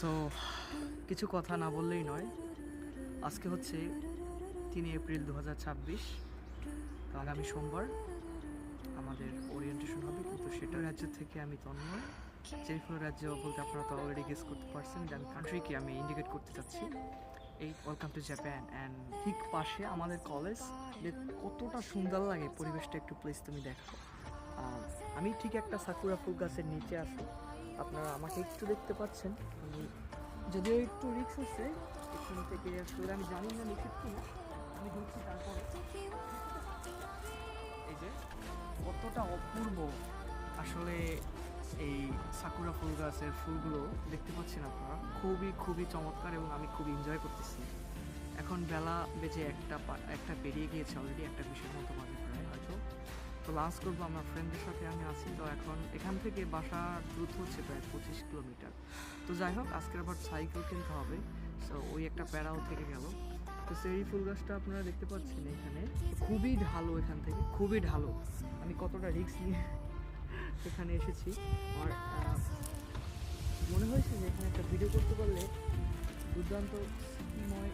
So কিছু কথা না বললেই নয়। আজকে হচ্ছে 3 এপ্রিল 2026। তো আগামী সোমবার আমাদের ওরিয়েন্টেশন হবে, কিন্তু সেটা রাজ্য থেকে আমি তন্ময়। চেরিফল রাজ্য বলতে আপনারা তো অলরেডি গেস করতে পারছেন যে আমি কান্ট্রিকে আমি ইন্ডিকেট করতে চাচ্ছি। এই ওয়েলকাম টু জাপান। অ্যান্ড ঠিক পাশে আমাদের কলেজ। কতটা সুন্দর লাগে পরিবেশটা, একটু প্লিজ তুমি দেখো। আমি ঠিক একটা সাকুরা ফুল গাছের নিচে আছি, আপনারা আমাকে একটু দেখতে পাচ্ছেন। আমি যদিও একটু রিক্স আছে এখান থেকে আসলে, আমি জানি না নিশ্চিত কিনা, আমি ঢুকছি। তারপরে এই যে কতটা অপূর্ব আসলে এই সাকুরা ফুল গাছের ফুলগুলো দেখতে পাচ্ছেন আপনারা, খুবই খুবই চমৎকার এবং আমি খুব এনজয় করতেছি। এখন বেলা বেজে একটা পেরিয়ে গিয়েছে অলরেডি, 1:20 মতো বাজে প্রায় হয়তো। তো লাঞ্চ করবো আমার ফ্রেন্ডদের সাথে আমি আছি। তো এখন এখান থেকে বাসা দূরত্ব হচ্ছে প্রায় 25 কিলোমিটার। তো যাই হোক, আজকের আবার সাইকেল কিনতে হবে, সো ওই একটা প্যারাও থেকে গেল। তো সেই ফুল গাছটা আপনারা দেখতে পাচ্ছেন এখানে, খুবই ঢালু, এখান থেকে খুবই ঢালু। আমি কতটা রিস্ক নিয়ে এখানে এসেছি, আমার মনে হয়েছে যে এখানে একটা ভিডিও করতে পারলে দুর্দান্ত স্মৃতিময়।